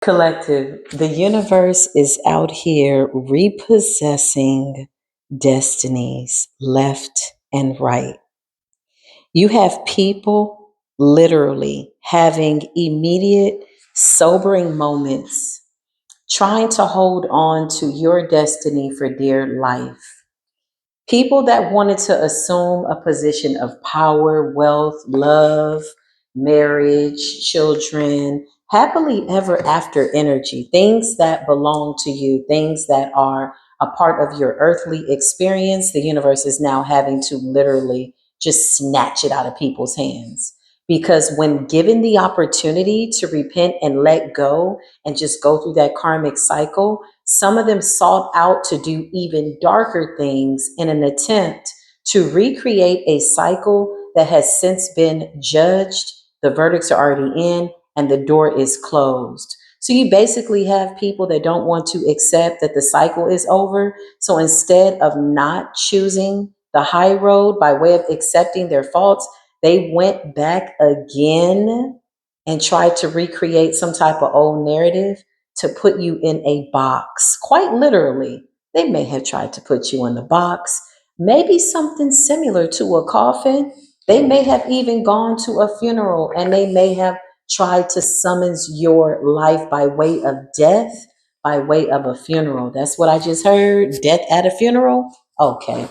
Collective, the universe is out here repossessing destinies left and right. You have people literally having immediate, sobering moments, trying to hold on to your destiny for dear life. People that wanted to assume a position of power, wealth, love, marriage, children, happily ever after energy, things that belong to you, things that are a part of your earthly experience, the universe is now having to literally just snatch it out of people's hands. Because when given the opportunity to repent and let go and just go through that karmic cycle, some of them sought out to do even darker things in an attempt to recreate a cycle that has since been judged. The verdicts are already in and the door is closed. So you basically have people that don't want to accept that the cycle is over. So instead of not choosing the high road by way of accepting their faults, they went back again and tried to recreate some type of old narrative to put you in a box. Quite literally, they may have tried to put you in the box, maybe something similar to a coffin. They may have even gone to a funeral and they may have tried to summons your life by way of death, by way of a funeral. That's what I just heard. Death at a funeral? Okay.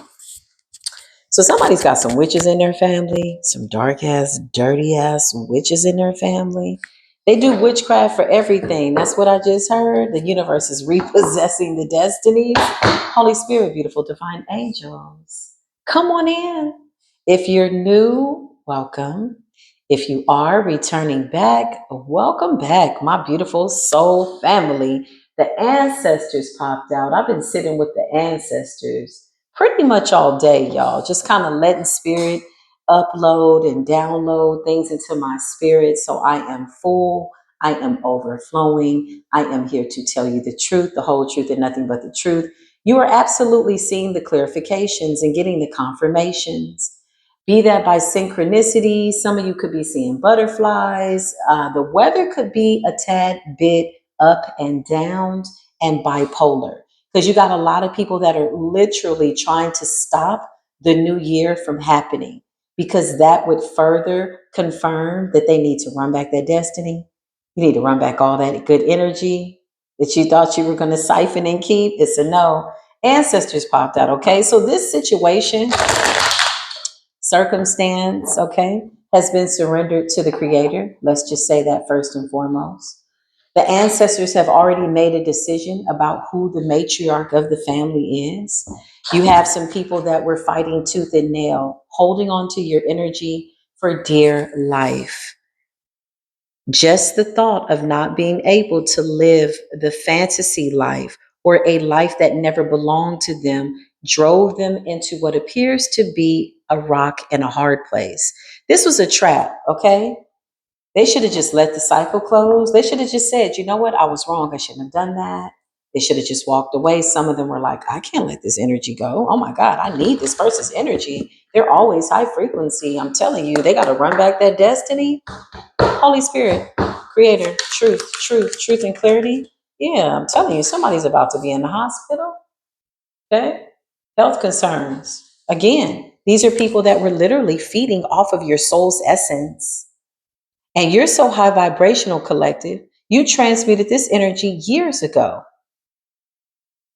So somebody's got some witches in their family, some dark ass, dirty ass witches in their family. They do witchcraft for everything. That's what I just heard. The universe is repossessing the destinies. Holy Spirit, beautiful divine angels, come on in. If you're new, welcome. If you are returning back, welcome back, my beautiful soul family. The ancestors popped out. I've been sitting with the ancestors pretty much all day, y'all. Just kind of letting spirit upload and download things into my spirit. So I am full. I am overflowing. I am here to tell you the truth, the whole truth, and nothing but the truth. You are absolutely seeing the clarifications and getting the confirmations. Be that by synchronicity, some of you could be seeing butterflies. The weather could be a tad bit up and down and bipolar because you got a lot of people that are literally trying to stop the new year from happening because that would further confirm that they need to run back their destiny. You need to run back all that good energy that you thought you were going to siphon and keep. It's a no. Ancestors popped out. Okay. So this situation, circumstance, okay, has been surrendered to the creator. Let's just say that first and foremost. The ancestors have already made a decision about who the matriarch of the family is. You have some people that were fighting tooth and nail, holding on to your energy for dear life. Just the thought of not being able to live the fantasy life or a life that never belonged to them drove them into what appears to be a rock and a hard place. This was a trap, okay? They should have just let the cycle close. They should have just said, you know what, I was wrong. I shouldn't have done that. They should have just walked away. Some of them were like, I can't let this energy go. Oh my God, I need this person's energy. They're always high frequency. I'm telling you, they got to run back that destiny. Holy Spirit, Creator, truth, and clarity. Yeah, I'm telling you, somebody's about to be in the hospital. Okay. Health concerns. Again, these are people that were literally feeding off of your soul's essence. And you're so high vibrational, collective, you transmuted this energy years ago.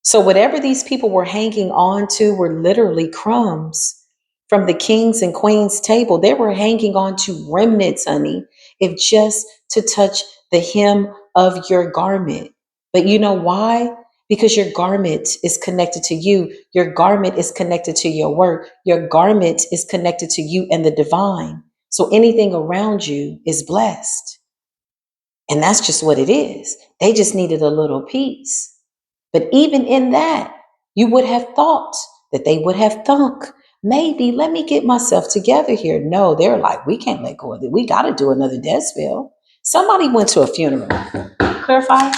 So whatever these people were hanging on to were literally crumbs from the kings and queens table. They were hanging on to remnants, honey, if just to touch the hem of your garment. But you know why? Because your garment is connected to you. Your garment is connected to your work. Your garment is connected to you and the divine. So anything around you is blessed. And that's just what it is. They just needed a little piece. But even in that, you would have thought that they would have thunk, maybe let me get myself together here. No, they're like, we can't let go of it. We got to do another death spell. Somebody went to a funeral. Clarify.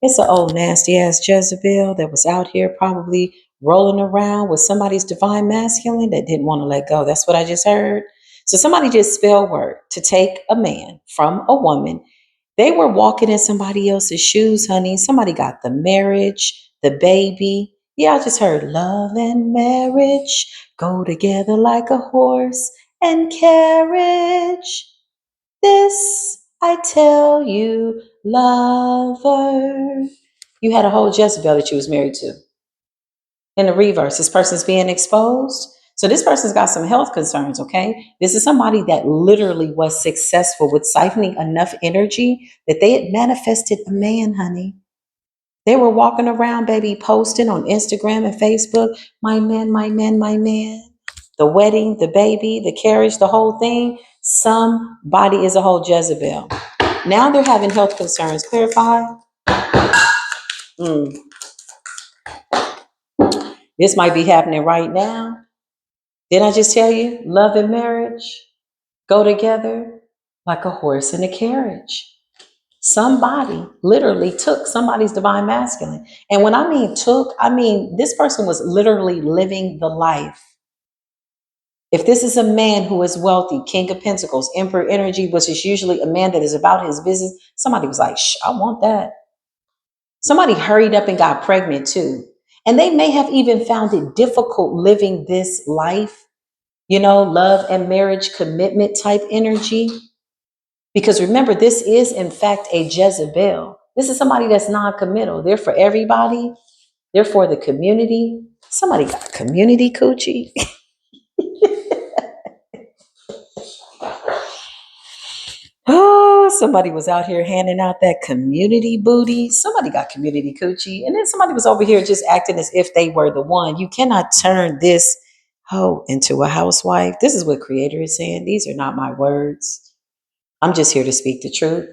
It's an old nasty ass Jezebel that was out here probably rolling around with somebody's divine masculine that didn't want to let go. That's what I just heard. So somebody did spell work to take a man from a woman They were walking in somebody else's shoes, honey. Somebody got the marriage, the baby. Yeah, I just heard love and marriage go together like a horse and carriage. This I tell you, lover. You had a whole Jezebel that you was married to. In the reverse, this person's being exposed. So this person's got some health concerns, okay? This is somebody that literally was successful with siphoning enough energy that they had manifested a man, honey. They were walking around, baby, posting on Instagram and Facebook, my man, my man, my man. The wedding, the baby, the carriage, the whole thing. Somebody is a whole Jezebel. Now they're having health concerns. Clarify? Mm. This might be happening right now. Did I just tell you? Love and marriage go together like a horse and a carriage. Somebody literally took somebody's divine masculine. And when I mean took, I mean this person was literally living the life. If this is a man who is wealthy, King of Pentacles, Emperor energy, which is usually a man that is about his business, somebody was like, I want that. Somebody hurried up and got pregnant too. And they may have even found it difficult living this life, love and marriage commitment type energy. Because remember, this is in fact a Jezebel. This is somebody that's non-committal. They're for everybody. They're for the community. Somebody got community coochie. Oh, somebody was out here handing out that community booty. Somebody got community coochie. And then somebody was over here just acting as if they were the one. You cannot turn this hoe into a housewife. This is what Creator is saying. These are not my words. I'm just here to speak the truth.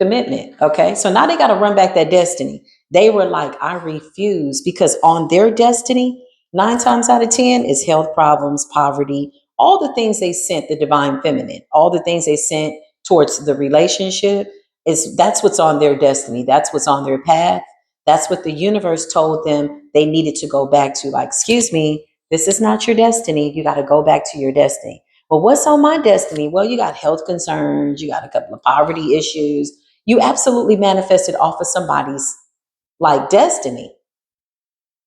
Commitment. Okay. So now they got to run back that destiny. They were like, I refuse, because on their destiny, 9 times out of 10 is health problems, poverty, all the things they sent the divine feminine, all the things they sent towards the relationship that's what's on their destiny. That's what's on their path. That's what the universe told them they needed to go back to. Like, excuse me, this is not your destiny. You got to go back to your destiny. Well, what's on my destiny? Well, you got health concerns, you got a couple of poverty issues. You absolutely manifested off of somebody's like destiny.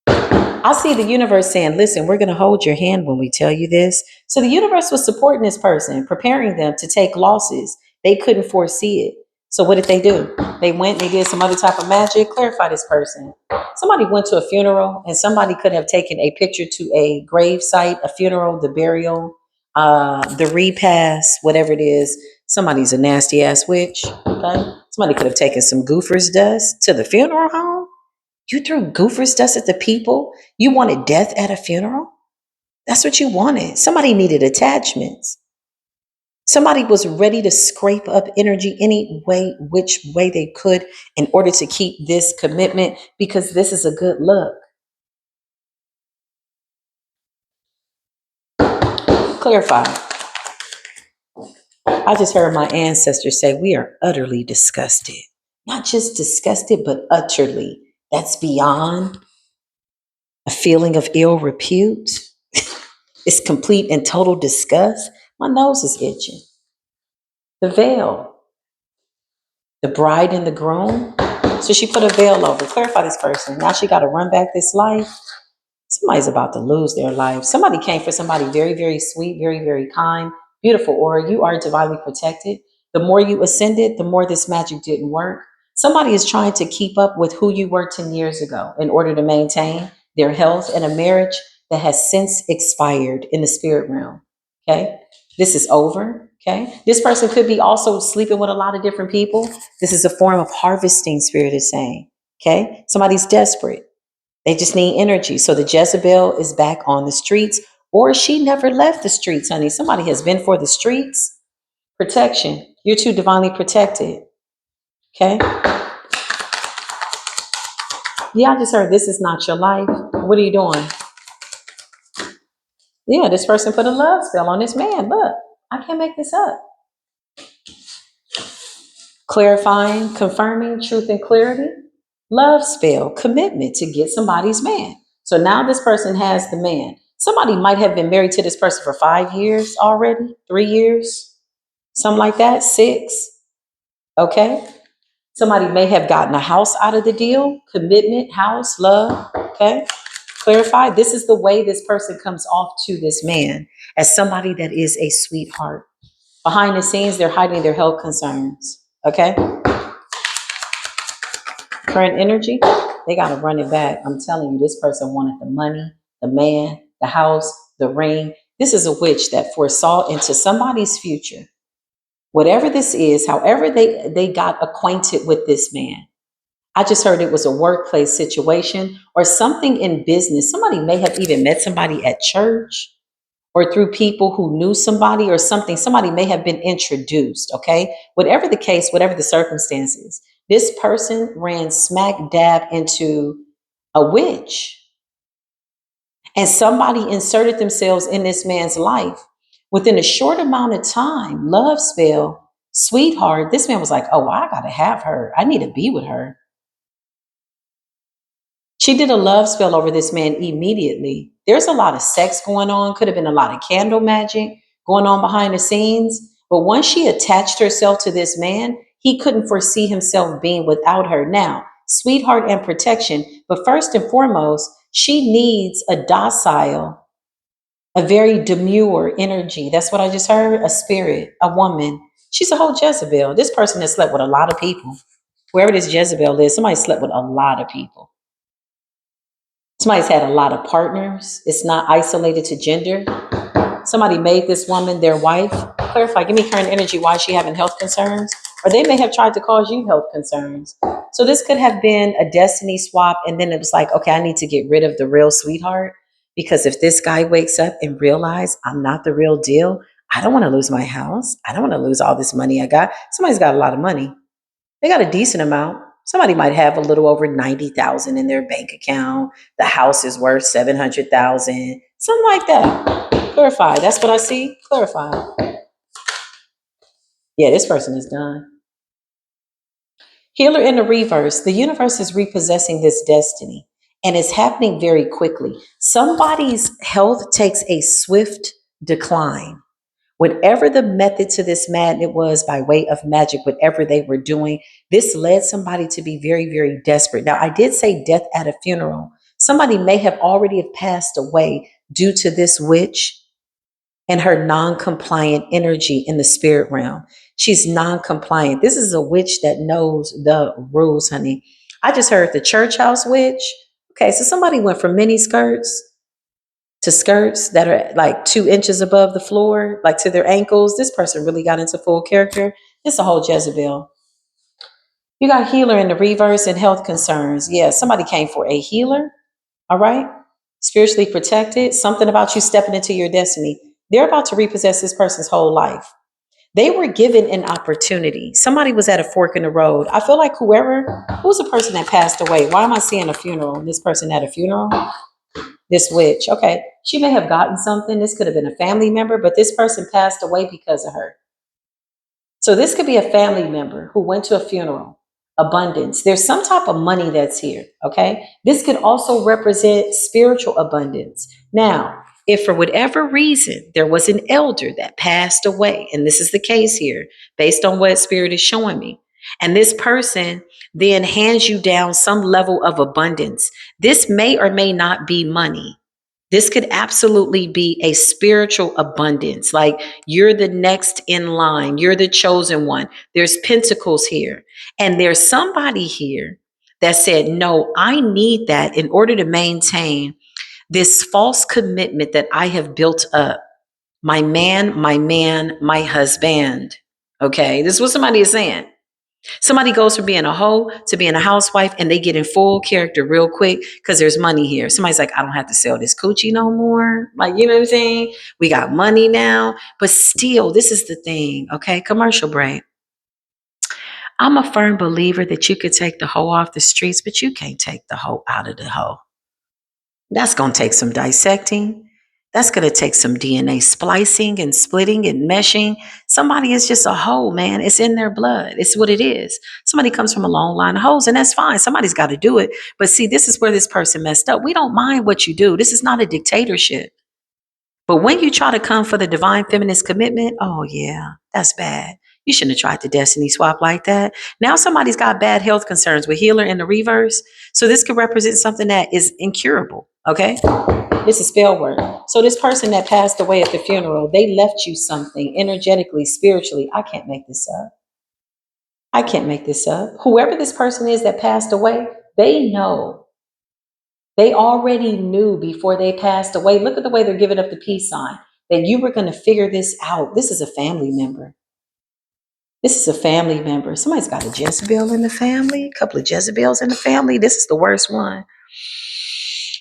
I see the universe saying, listen, we're going to hold your hand when we tell you this. So the universe was supporting this person, preparing them to take losses. They couldn't foresee it. So what did they do? They went, they did some other type of magic. Clarify this person. Somebody went to a funeral, and somebody could have taken a picture to a grave site, a funeral, the burial, the repast, whatever it is. Somebody's a nasty ass witch. Okay. Somebody could have taken some goofer's dust to the funeral home. You threw goofer's dust at the people. You wanted death at a funeral. That's what you wanted. Somebody needed attachments. Somebody was ready to scrape up energy any way, which way they could, in order to keep this commitment, because this is a good look. Clarify. I just heard my ancestors say we are utterly disgusted. Not just disgusted, but utterly. That's beyond a feeling of ill repute. It's complete and total disgust. My nose is itching. The veil, the bride and the groom. So she put a veil over. Clarify this person. Now she got to run back this life. Somebody's about to lose their life. Somebody came for somebody very, very sweet, very, very kind, beautiful aura. You are divinely protected. The more you ascended, the more this magic didn't work. Somebody is trying to keep up with who you were 10 years ago in order to maintain their health in a marriage that has since expired in the spirit realm. Okay. This is over. Okay. This person could be also sleeping with a lot of different people. This is a form of harvesting, spirit is saying. Okay. Somebody's desperate. They just need energy. So the Jezebel is back on the streets, or she never left the streets, honey. Somebody has been for the streets. Protection. You're too divinely protected. Okay. Yeah, I just heard this is not your life. What are you doing? Yeah, this person put a love spell on this man. Look, I can't make this up. Clarifying, confirming truth and clarity. Love spell, commitment to get somebody's man. So now this person has the man. Somebody might have been married to this person for 5 years already, 3 years, something like that, 6. Okay. Somebody may have gotten a house out of the deal, commitment, house, love. Okay. Clarify. This is the way this person comes off to this man, as somebody that is a sweetheart. Behind the scenes, they're hiding their health concerns. Okay. Current energy, they got to run it back. I'm telling you, this person wanted the money, the man, the house, the ring. This is a witch that foresaw into somebody's future. Whatever this is, however they got acquainted with this man. I just heard it was a workplace situation or something in business. Somebody may have even met somebody at church or through people who knew somebody or something. Somebody may have been introduced, okay? Whatever the case, whatever the circumstances, this person ran smack dab into a witch. And somebody inserted themselves in this man's life. Within a short amount of time, love spell, sweetheart, this man was like, oh, I got to have her. I need to be with her. She did a love spell over this man immediately. There's a lot of sex going on, could have been a lot of candle magic going on behind the scenes. But once she attached herself to this man, he couldn't foresee himself being without her. Now, sweetheart and protection. But first and foremost, she needs a docile, a very demure energy. That's what I just heard. A spirit, a woman. She's a whole Jezebel. This person has slept with a lot of people. Wherever this Jezebel is, somebody slept with a lot of people. Somebody's had a lot of partners. It's not isolated to gender. Somebody made this woman their wife. Clarify, give me current energy. Why is she having health concerns? Or they may have tried to cause you health concerns. So this could have been a destiny swap. And then it was like, okay, I need to get rid of the real sweetheart. Because if this guy wakes up and realizes I'm not the real deal, I don't want to lose my house. I don't want to lose all this money I got. Somebody's got a lot of money. They got a decent amount. Somebody might have a little over 90,000 in their bank account. The house is worth 700,000, something like that. Clarify. That's what I see. Clarify. Yeah, this person is done. Healer in the reverse. The universe is repossessing this destiny, and it's happening very quickly. Somebody's health takes a swift decline. Whatever the method to this madness was by way of magic, whatever they were doing, this led somebody to be very, very desperate. Now, I did say death at a funeral. Somebody may have already have passed away due to this witch and her non-compliant energy in the spirit realm. She's non-compliant. This is a witch that knows the rules, honey. I just heard the church house witch. Okay, so somebody went from mini skirts to skirts that are like 2 inches above the floor, like to their ankles. This person really got into full character. It's a whole Jezebel. You got healer in the reverse and health concerns. Yeah, somebody came for a healer. All right. Spiritually protected. Something about you stepping into your destiny. They're about to repossess this person's whole life. They were given an opportunity. Somebody was at a fork in the road. I feel like who's the person that passed away? Why am I seeing a funeral? This person had a funeral? This witch. Okay. She may have gotten something. This could have been a family member, but this person passed away because of her. So this could be a family member who went to a funeral. Abundance. There's some type of money that's here. Okay. This could also represent spiritual abundance. Now, if for whatever reason there was an elder that passed away, and this is the case here, based on what spirit is showing me, and this person then hands you down some level of abundance, this may or may not be money. This could absolutely be a spiritual abundance. Like you're the next in line, you're the chosen one. There's pentacles here. And there's somebody here that said, no, I need that in order to maintain this false commitment that I have built up. My man, my husband. Okay, this is what somebody is saying. Somebody goes from being a hoe to being a housewife and they get in full character real quick because there's money here. Somebody's like, I don't have to sell this coochie no more. Like, you know what I'm saying? We got money now. But still, this is the thing. Okay, commercial break. I'm a firm believer that you could take the hoe off the streets, but you can't take the hoe out of the hoe. That's going to take some dissecting. That's going to take some DNA splicing and splitting and meshing. Somebody is just a hoe, man. It's in their blood. It's what it is. Somebody comes from a long line of hoes, and that's fine. Somebody's got to do it. But see, this is where this person messed up. We don't mind what you do. This is not a dictatorship. But when you try to come for the divine feminist commitment, oh, yeah, that's bad. You shouldn't have tried to destiny swap like that. Now somebody's got bad health concerns with healer in the reverse. So this could represent something that is incurable. Okay. This is spell work. So this person that passed away at the funeral, they left you something energetically, spiritually. I can't make this up. I can't make this up. Whoever this person is that passed away, they know. They already knew before they passed away. Look at the way they're giving up the peace sign, that you were going to figure this out. This is a family member. This is a family member. Somebody's got a Jezebel in the family, a couple of Jezebels in the family. This is the worst one.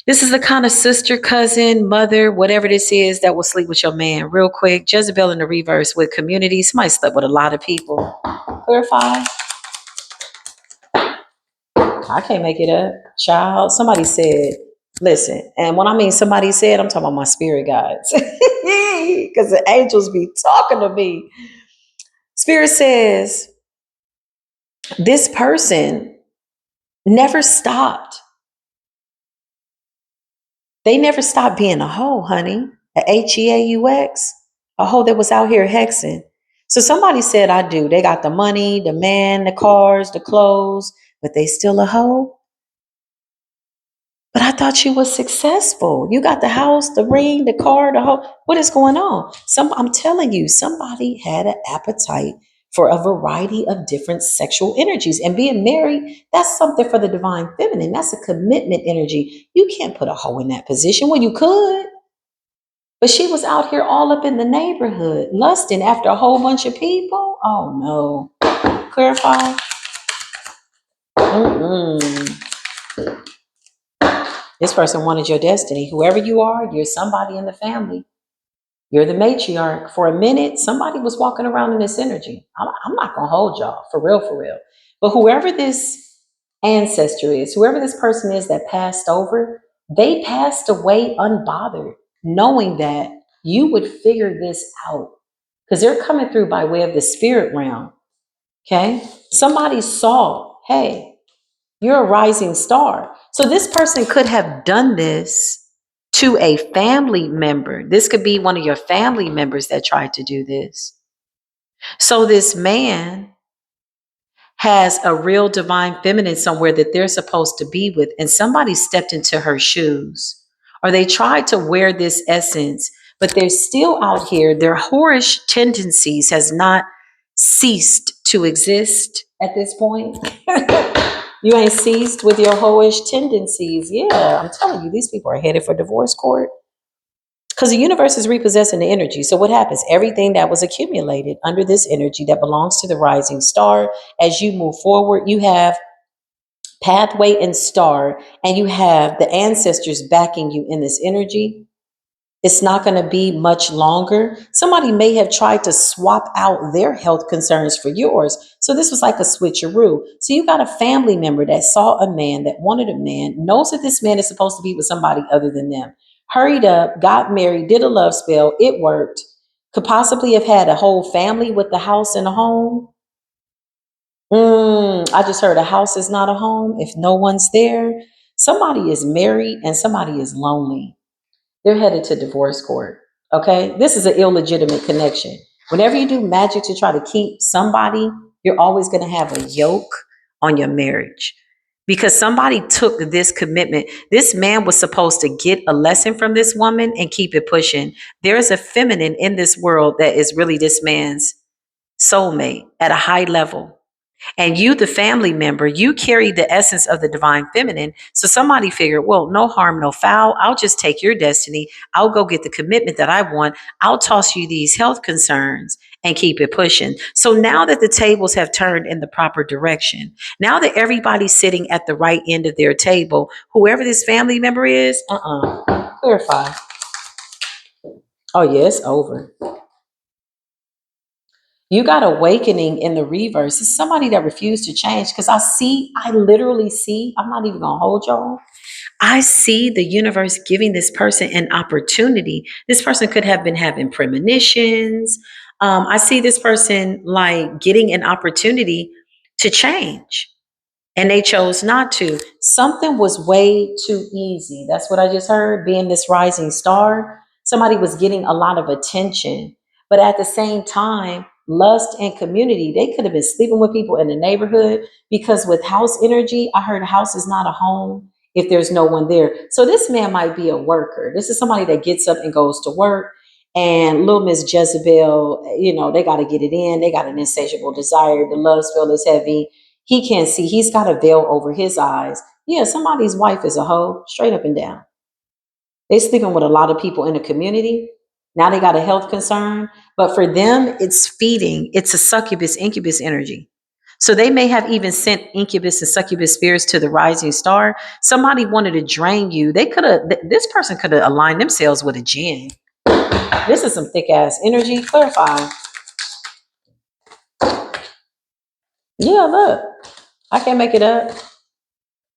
This is the kind of sister, cousin, mother, whatever this is that will sleep with your man real quick. Jezebel in the reverse with community. Somebody slept with a lot of people. Clarify. I can't make it up. Child, somebody said, listen, and when I mean somebody said, I'm talking about my spirit guides. Because the angels be talking to me. Spirit says, this person never stopped. They never stopped being a hoe, honey. A Heaux, a hoe that was out here hexing. So somebody said, I do. They got the money, the man, the cars, the clothes, but they still a hoe. But I thought you was successful. You got the house, the ring, the car, the whole. What is going on? I'm telling you, somebody had an appetite for a variety of different sexual energies. And being married, that's something for the divine feminine. That's a commitment energy. You can't put a hoe in that position. Well, you could. But she was out here all up in the neighborhood, lusting after a whole bunch of people. Oh no. Clarify. Mm-mm. This person wanted your destiny. Whoever you are, you're somebody in the family. You're the matriarch. For a minute, somebody was walking around in this energy. I'm not going to hold y'all, for real, for real. But whoever this ancestor is, whoever this person is that passed over, they passed away unbothered, knowing that you would figure this out. Because they're coming through by way of the spirit realm. Okay? Somebody saw, hey, you're a rising star. So this person could have done this to a family member. This could be one of your family members that tried to do this. So this man has a real divine feminine somewhere that they're supposed to be with, and somebody stepped into her shoes, or they tried to wear this essence, but they're still out here. Their whorish tendencies has not ceased to exist at this point. You ain't ceased with your whorish tendencies. Yeah, I'm telling you, these people are headed for divorce court. Because the universe is repossessing the energy. So what happens? Everything that was accumulated under this energy that belongs to the rising star, as you move forward, you have pathway and star, and you have the ancestors backing you in this energy. It's not going to be much longer. Somebody may have tried to swap out their health concerns for yours. So this was like a switcheroo. So you got a family member that saw a man, that wanted a man, knows that this man is supposed to be with somebody other than them. Hurried up, got married, did a love spell. It worked. Could possibly have had a whole family with the house and a home. I just heard a house is not a home if no one's there. Somebody is married and somebody is lonely. They're headed to divorce court. Okay. This is an illegitimate connection. Whenever you do magic to try to keep somebody, you're always going to have a yoke on your marriage because somebody took this commitment. This man was supposed to get a lesson from this woman and keep it pushing. There's a feminine in this world that is really this man's soulmate at a high level. And you, the family member, you carry the essence of the divine feminine. So somebody figured, well, no harm, no foul. I'll just take your destiny. I'll go get the commitment that I want. I'll toss you these health concerns and keep it pushing. So now that the tables have turned in the proper direction, now that everybody's sitting at the right end of their table, whoever this family member is, clarify. Oh, yeah, it's over. You got awakening in the reverse. It's somebody that refused to change because I literally see, I'm not even going to hold y'all. I see the universe giving this person an opportunity. This person could have been having premonitions. I see this person like getting an opportunity to change and they chose not to. Something was way too easy. That's what I just heard, being this rising star. Somebody was getting a lot of attention, but at the same time, lust, and community. They could have been sleeping with people in the neighborhood because with house energy, I heard a house is not a home if there's no one there. So this man might be a worker. This is somebody that gets up and goes to work. And little Miss Jezebel, they got to get it in. They got an insatiable desire. The love spell is heavy. He can't see. He's got a veil over his eyes. Yeah, somebody's wife is a hoe, straight up and down. They sleeping with a lot of people in the community. Now they got a health concern, but for them, it's feeding. It's a succubus, incubus energy. So they may have even sent incubus and succubus spirits to the rising star. Somebody wanted to drain you. They could have, this person could have aligned themselves with a jinn. This is some thick ass energy. Clarify. Yeah, look, I can't make it up.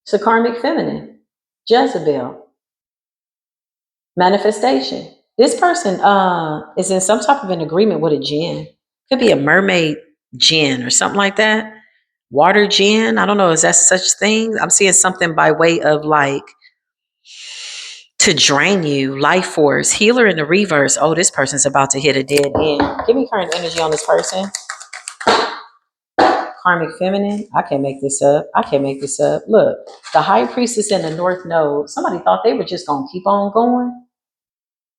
It's a karmic feminine, Jezebel, manifestation. This person is in some type of an agreement with a jinn. Could be a mermaid jinn or something like that. Water jinn. I don't know. Is that such thing? I'm seeing something by way of like to drain you, life force, healer in the reverse. Oh, this person's about to hit a dead end. Give me current energy on this person. Karmic feminine. I can't make this up. I can't make this up. Look, the high priestess in the north node. Somebody thought they were just going to keep on going.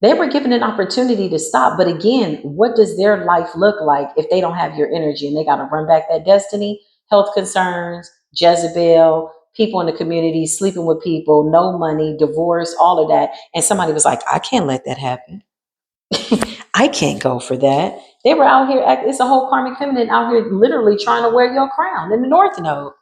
They were given an opportunity to stop. But again, what does their life look like if they don't have your energy and they got to run back that destiny? Health concerns, Jezebel, people in the community, sleeping with people, no money, divorce, all of that. And somebody was like, I can't let that happen. I can't go for that. They were out here, it's a whole karmic feminine out here literally trying to wear your crown in the north node.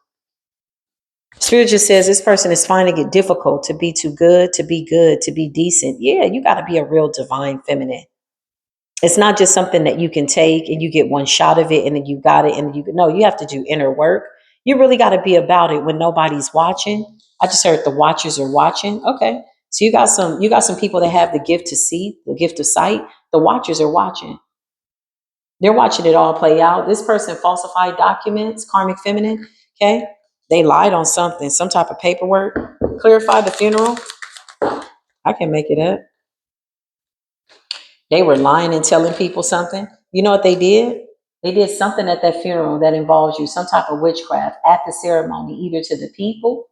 Spirit just says this person is finding it difficult to be too good, to be good, to be decent. Yeah, you got to be a real divine feminine. It's not just something that you can take and you get one shot of it and then you got it and you have to do inner work. You really got to be about it when nobody's watching. I just heard the watchers are watching. Okay. So you got some people that have the gift to see, the gift of sight. The watchers are watching. They're watching it all play out. This person falsified documents, karmic feminine. Okay. They lied on something, some type of paperwork. Clarify the funeral. I can make it up. They were lying and telling people something. You know what they did? They did something at that funeral that involves you, some type of witchcraft at the ceremony, either to the people.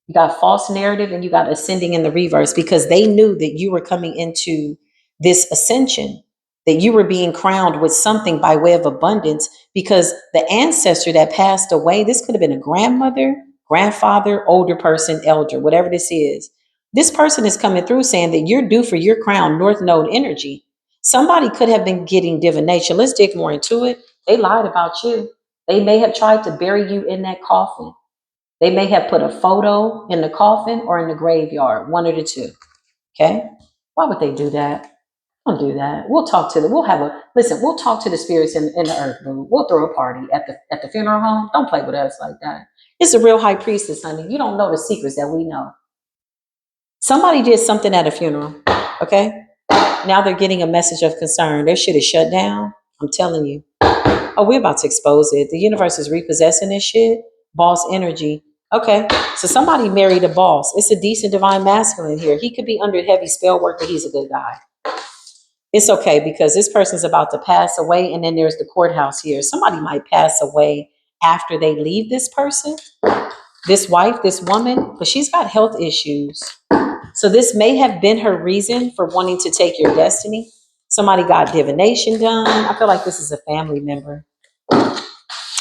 You got false narrative and you got ascending in the reverse because they knew that you were coming into this ascension, that you were being crowned with something by way of abundance because the ancestor that passed away, this could have been a grandmother, grandfather, older person, elder, whatever this is. This person is coming through saying that you're due for your crown, North Node energy. Somebody could have been getting divination. Let's dig more into it. They lied about you. They may have tried to bury you in that coffin. They may have put a photo in the coffin or in the graveyard, one of the two. Okay? Why would they do that? Don't do that. We'll talk to them. We'll talk to the spirits in the earth room. We'll throw a party at the funeral home. Don't play with us like that. It's a real high priestess, honey. You don't know the secrets that we know. Somebody did something at a funeral. Okay? Now they're getting a message of concern. Their shit is shut down. I'm telling you. Oh, we're about to expose it. The universe is repossessing this shit. Boss energy. Okay. So somebody married a boss. It's a decent divine masculine here. He could be under heavy spell work, but he's a good guy. It's okay because this person's about to pass away. And then there's the courthouse here. Somebody might pass away after they leave this person, this wife, this woman, but she's got health issues. So this may have been her reason for wanting to take your destiny. Somebody got divination done. I feel like this is a family member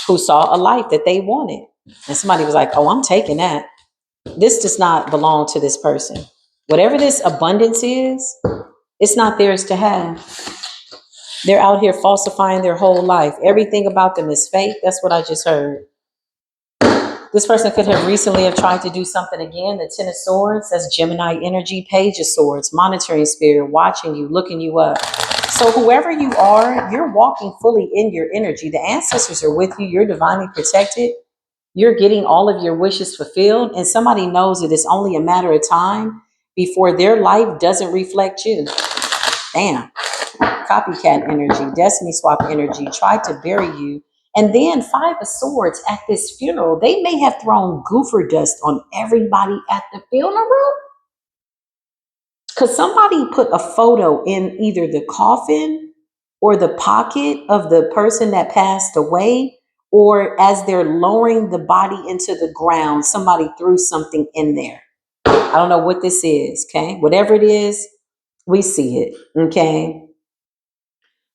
who saw a life that they wanted. And somebody was like, oh, I'm taking that. This does not belong to this person. Whatever this abundance is, it's not theirs to have. They're out here falsifying their whole life. Everything about them is fake. That's what I just heard. This person could have recently have tried to do something again. The Ten of Swords, that's Gemini energy, Page of Swords, monitoring spirit, watching you, looking you up. So whoever you are, you're walking fully in your energy. The ancestors are with you. You're divinely protected. You're getting all of your wishes fulfilled. And somebody knows that it's only a matter of time before their life doesn't reflect you. Damn. Copycat energy, destiny swap energy, tried to bury you. And then Five of Swords at this funeral, they may have thrown goofer dust on everybody at the funeral. Because somebody put a photo in either the coffin or the pocket of the person that passed away, or as they're lowering the body into the ground, somebody threw something in there. I don't know what this is, okay? Whatever it is, we see it, okay?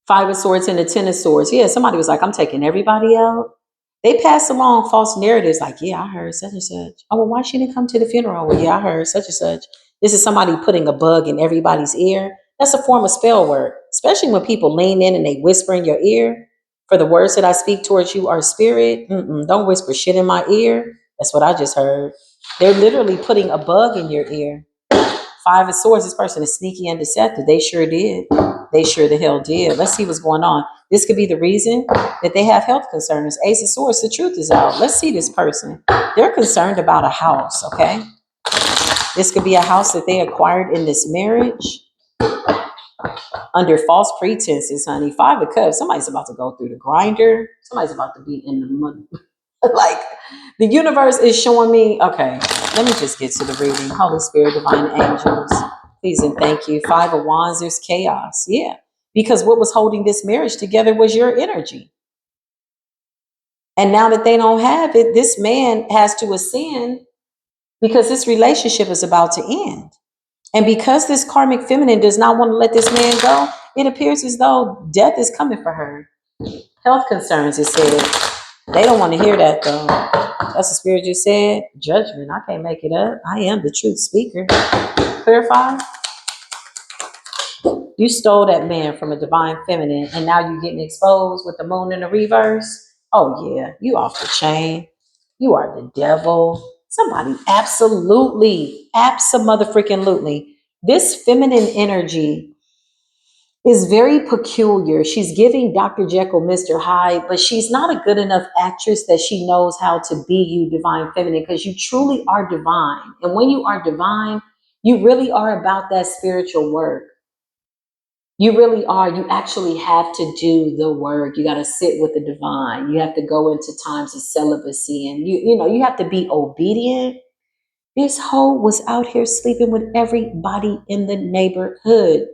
Five of Swords and the Ten of Swords. Yeah, somebody was like, I'm taking everybody out. They pass along false narratives like, yeah, I heard such and such. Oh, well, why she didn't come to the funeral? Well, yeah, I heard such and such. This is somebody putting a bug in everybody's ear. That's a form of spell work, especially when people lean in and they whisper in your ear. For the words that I speak towards you are spirit. Don't whisper shit in my ear. That's what I just heard. They're literally putting a bug in your ear. Five of Swords, this person is sneaky and deceptive. They sure did. They sure the hell did. Let's see what's going on. This could be the reason that they have health concerns. Ace of Swords, the truth is out. Let's see this person. They're concerned about a house, okay? This could be a house that they acquired in this marriage under false pretenses, honey. Five of Cups, somebody's about to go through the grinder. Somebody's about to be in the mud. Like, the universe is showing me, okay, let me just get to the reading. Holy Spirit, divine angels, please and thank you. Five of Wands, there's chaos. Yeah, because what was holding this marriage together was your energy. And now that they don't have it, this man has to ascend because this relationship is about to end. And because this karmic feminine does not want to let this man go, it appears as though death is coming for her. Health concerns, it said. They don't want to hear that though. That's the spirit just said. Judgment. I can't make it up. I am the truth speaker. Clarify. You stole that man from a divine feminine, and now you're getting exposed with the moon in the reverse. Oh yeah, you off the chain. You are the devil. Somebody absolutely. This feminine energy is very peculiar. She's giving Dr. Jekyll, Mr. Hyde, but she's not a good enough actress that she knows how to be you, divine feminine, because you truly are divine. And when you are divine, you really are about that spiritual work. You really are. You actually have to do the work. You got to sit with the divine. You have to go into times of celibacy, and you have to be obedient. This hoe was out here sleeping with everybody in the neighborhood.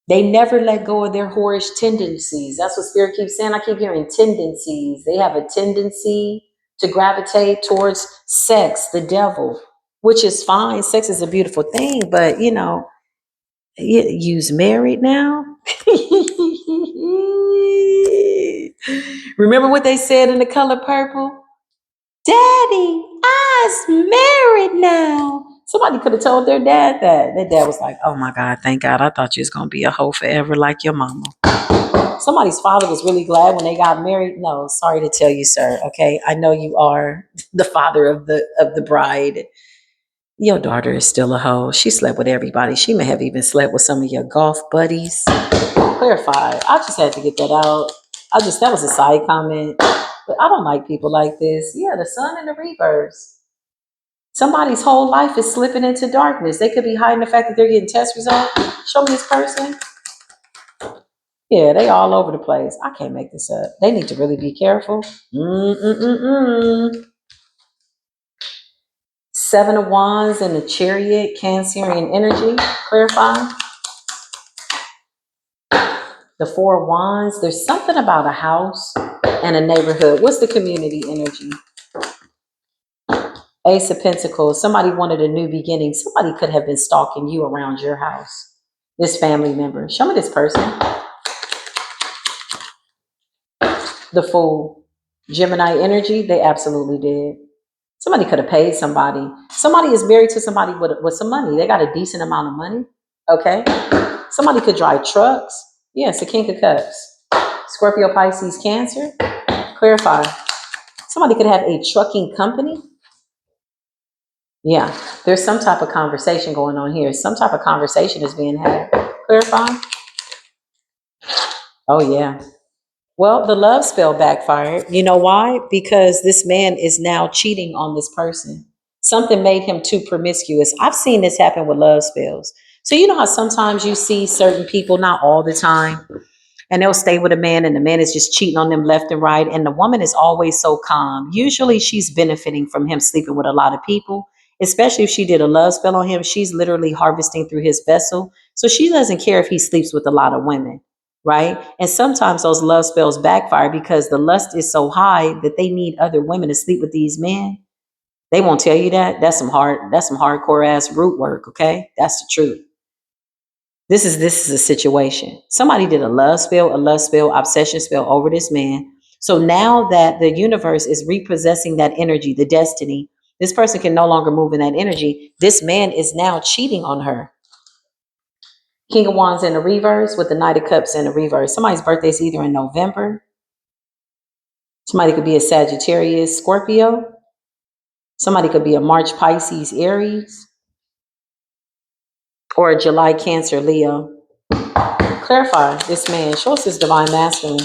They never let go of their whorish tendencies. That's what Spirit keeps saying. I keep hearing tendencies. They have a tendency to gravitate towards sex, the devil, which is fine. Sex is a beautiful thing, but you's married now. Remember what they said in The Color Purple? Daddy, I's married now. Somebody could have told their dad that. Their dad was like, oh my God, thank God. I thought you was going to be a hoe forever like your mama. Somebody's father was really glad when they got married. No, sorry to tell you, sir. Okay, I know you are the father of the bride. Your daughter is still a hoe. She slept with everybody. She may have even slept with some of your golf buddies. Clarify. I just had to get that out. That was a side comment. But I don't like people like this. Yeah, the sun and the reverse. Somebody's whole life is slipping into darkness. They could be hiding the fact that they're getting test results. Show me this person. Yeah, they all over the place. I can't make this up. They need to really be careful. Seven of Wands and the Chariot, Cancerian energy. Clarify. The Four of Wands. There's something about a house and a neighborhood. What's the community energy? Ace of Pentacles. Somebody wanted a new beginning. Somebody could have been stalking you around your house. This family member. Show me this person. The Fool. Gemini energy. They absolutely did. Somebody could have paid somebody. Somebody is married to somebody with some money. They got a decent amount of money. Okay. Somebody could drive trucks. Yes, the King of Cups. Scorpio, Pisces, Cancer. Clarify. Somebody could have a trucking company. Yeah, there's some type of conversation going on here. Some type of conversation is being had. Clarify. Oh, yeah. Well, the love spell backfired. You know why? Because this man is now cheating on this person. Something made him too promiscuous. I've seen this happen with love spells. So you know how sometimes you see certain people, not all the time, and they'll stay with a man and the man is just cheating on them left and right. And the woman is always so calm. Usually she's benefiting from him sleeping with a lot of people, especially if she did a love spell on him. She's literally harvesting through his vessel. So she doesn't care if he sleeps with a lot of women, right? And sometimes those love spells backfire because the lust is so high that they need other women to sleep with these men. They won't tell you that. That's some hardcore ass root work, okay? That's the truth. This is a situation. Somebody did a lust spell, obsession spell over this man. So now that the universe is repossessing that energy, the destiny, this person can no longer move in that energy. This man is now cheating on her. King of Wands in the reverse with the Knight of Cups in the reverse. Somebody's birthday is either in November. Somebody could be a Sagittarius, Scorpio. Somebody could be a March, Pisces, Aries, or a July, Cancer, Leo. Clarify this man. Show us this divine masculine.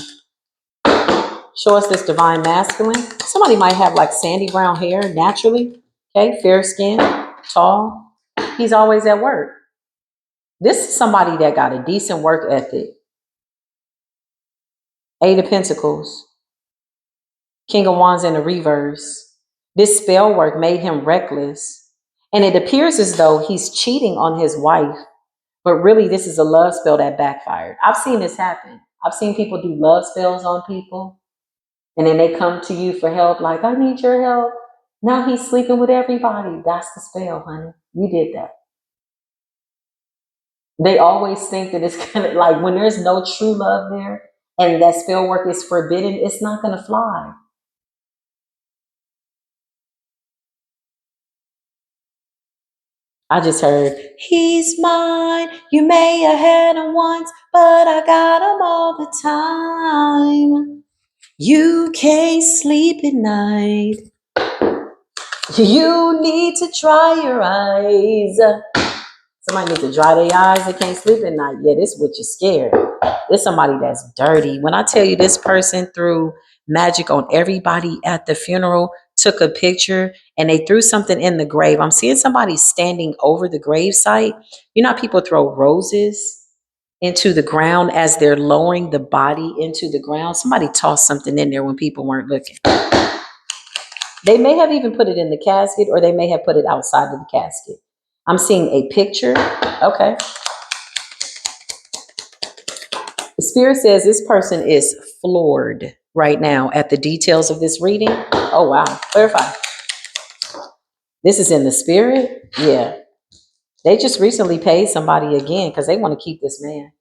Show us this divine masculine. Somebody might have like sandy brown hair naturally. Okay, fair skin, tall. He's always at work. This is somebody that got a decent work ethic. Eight of Pentacles. King of Wands in the reverse. This spell work made him reckless. And it appears as though he's cheating on his wife. But really, this is a love spell that backfired. I've seen this happen. I've seen people do love spells on people. And then they come to you for help, like, I need your help. Now he's sleeping with everybody. That's the spell, honey. You did that. They always think that it's gonna, like, when there's no true love there and that spell work is forbidden, it's not gonna fly. I just heard, he's mine. You may have had him once, but I got him all the time. You can't sleep at night. You need to dry your eyes. Somebody needs to dry their eyes. They can't sleep at night. Yeah, this witch is scared. This somebody that's dirty. When I tell you this person threw magic on everybody at the funeral, took a picture, and they threw something in the grave. I'm seeing somebody standing over the grave site. You know how people throw roses into the ground as they're lowering the body into the ground? Somebody tossed something in there when people weren't looking. They may have even put it in the casket, or they may have put it outside of the casket. I'm seeing a picture. Okay. The spirit says this person is floored right now at the details of this reading. Oh, wow. Clarify. This is in the spirit? Yeah. They just recently paid somebody again because they want to keep this man.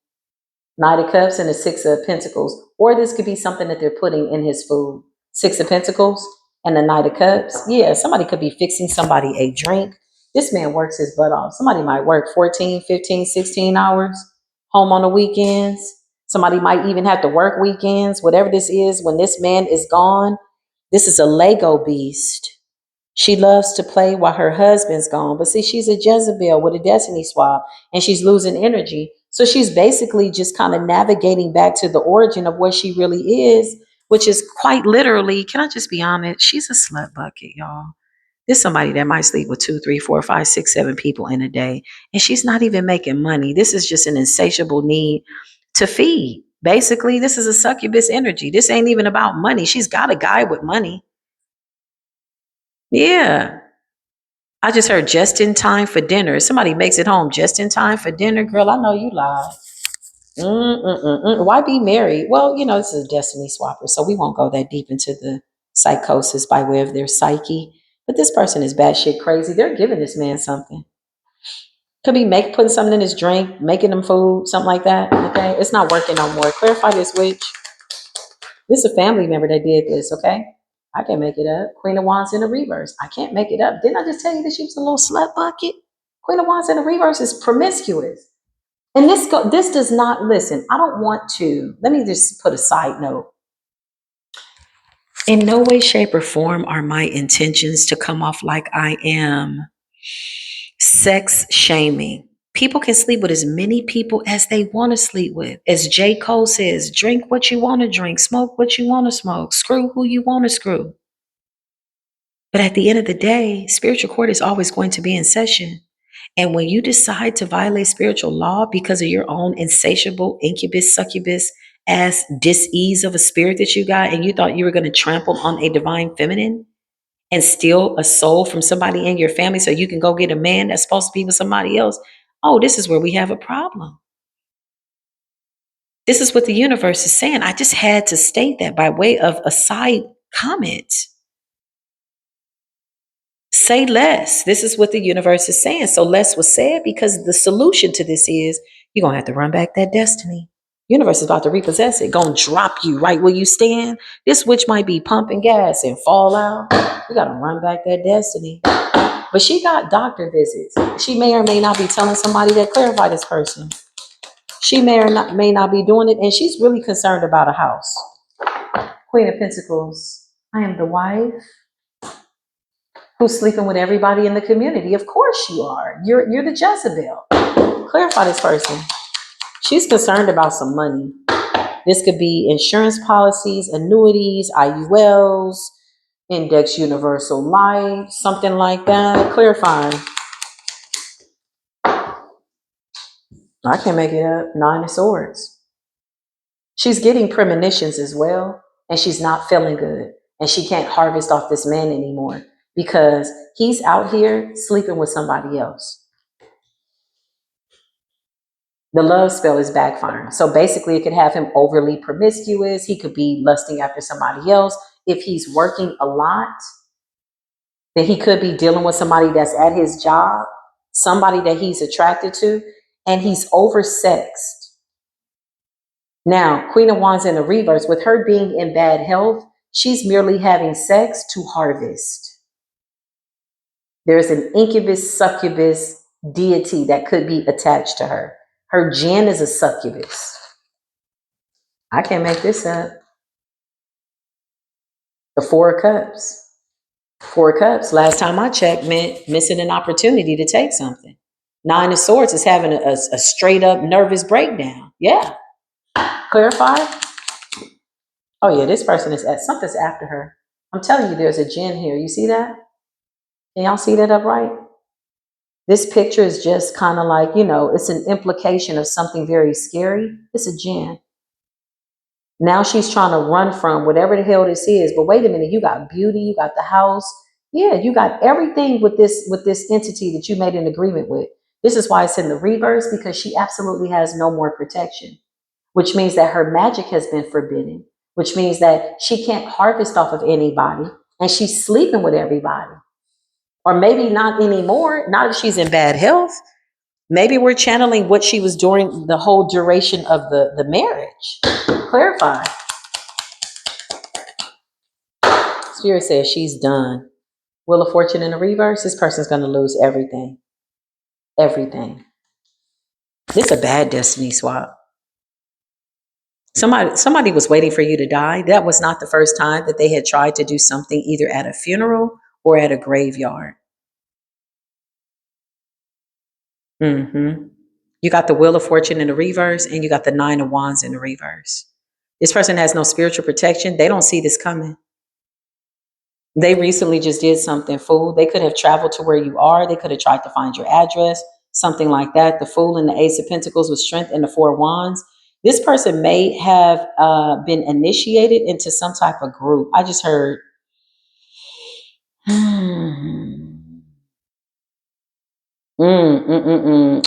Knight of Cups and the Six of Pentacles. Or this could be something that they're putting in his food. Six of Pentacles and the Knight of Cups. Yeah, somebody could be fixing somebody a drink. This man works his butt off. Somebody might work 14, 15, 16 hours home on the weekends. Somebody might even have to work weekends. Whatever this is, when this man is gone, this is a Lego beast. She loves to play while her husband's gone. But see, she's a Jezebel with a destiny swap, and she's losing energy. So she's basically just kind of navigating back to the origin of what she really is, which is quite literally, can I just be honest? She's a slut bucket, y'all. There's somebody that might sleep with 2, 3, 4, 5, 6, 7 people in a day, and she's not even making money. This is just an insatiable need to feed. Basically, this is a succubus energy. This ain't even about money. She's got a guy with money. Yeah. I just heard just in time for dinner. Somebody makes it home just in time for dinner. Girl, I know you lied. Why be married? Well, you know, this is a destiny swapper, so we won't go that deep into the psychosis by way of their psyche. But this person is batshit crazy. They're giving this man something. Could be putting something in his drink, making him food, something like that. Okay, it's not working no more. Clarify this, witch. This is a family member that did this. Okay, I can't make it up. Queen of Wands in the reverse. I can't make it up. Didn't I just tell you that she was a little slut bucket? Queen of Wands in the reverse is promiscuous. And this does not, listen, I don't want to, let me just put a side note. In no way, shape, or form are my intentions to come off like I am sex shaming. People can sleep with as many people as they want to sleep with. As J. Cole says, drink what you want to drink, smoke what you want to smoke, screw who you want to screw. But at the end of the day, spiritual court is always going to be in session. And when you decide to violate spiritual law because of your own insatiable incubus, succubus, ass dis-ease of a spirit that you got, and you thought you were going to trample on a divine feminine and steal a soul from somebody in your family so you can go get a man that's supposed to be with somebody else, Oh, this is where we have a problem. This is what the universe is saying. I just had to state that by way of a side comment. Say less. This is what the universe is saying. So less was said because the solution to this is you're going to have to run back that destiny. Universe is about to repossess it. Going to drop you right where you stand. This witch might be pumping gas and fall out. You got to run back that destiny. But she got doctor visits. She may or may not be telling somebody that clarify this person. She may not be doing it. And she's really concerned about a house. Queen of Pentacles. I am the wife who's sleeping with everybody in the community. Of course you are. You're the Jezebel. Clarify this person. She's concerned about some money. This could be insurance policies, annuities, IULs, index universal life, something like that. Clarifying. I can't make it up. 9 of Swords. She's getting premonitions as well, and she's not feeling good. And she can't harvest off this man anymore because he's out here sleeping with somebody else. The love spell is backfiring. So basically, it could have him overly promiscuous. He could be lusting after somebody else. If he's working a lot, then he could be dealing with somebody that's at his job, somebody that he's attracted to, and he's oversexed. Now, Queen of Wands in the reverse, with her being in bad health, she's merely having sex to harvest. There's an incubus, succubus deity that could be attached to her. Her Jen is a succubus. I can't make this up. The 4 of Cups. 4 of Cups, last time I checked, meant missing an opportunity to take something. 9 of Swords is having a straight up nervous breakdown. Yeah. Clarify? Oh, yeah, this person is at something's after her. I'm telling you, there's a Jinn here. You see that? Can y'all see that up right? This picture is just kind of like, it's an implication of something very scary. It's a Jinn. Now she's trying to run from whatever the hell this is. But wait a minute, you got beauty, you got the house. Yeah, you got everything with this entity that you made an agreement with. This is why it's in the reverse, because she absolutely has no more protection, which means that her magic has been forbidden, which means that she can't harvest off of anybody and she's sleeping with everybody. Or maybe not anymore, not if she's in bad health. Maybe we're channeling what she was doing the whole duration of the marriage. Clarify. Spirit says she's done. Wheel of Fortune in the reverse, this person's going to lose everything. Everything. This is a bad destiny swap. Somebody was waiting for you to die. That was not the first time that they had tried to do something either at a funeral or at a graveyard. You got the Wheel of Fortune in the reverse and you got the 9 of Wands in the reverse. This person has no spiritual protection. They don't see this coming. They recently just did something, fool. They could have traveled to where you are. They could have tried to find your address, something like that. The Fool and the Ace of Pentacles with Strength and the 4 of Wands. This person may have been initiated into some type of group. I just heard.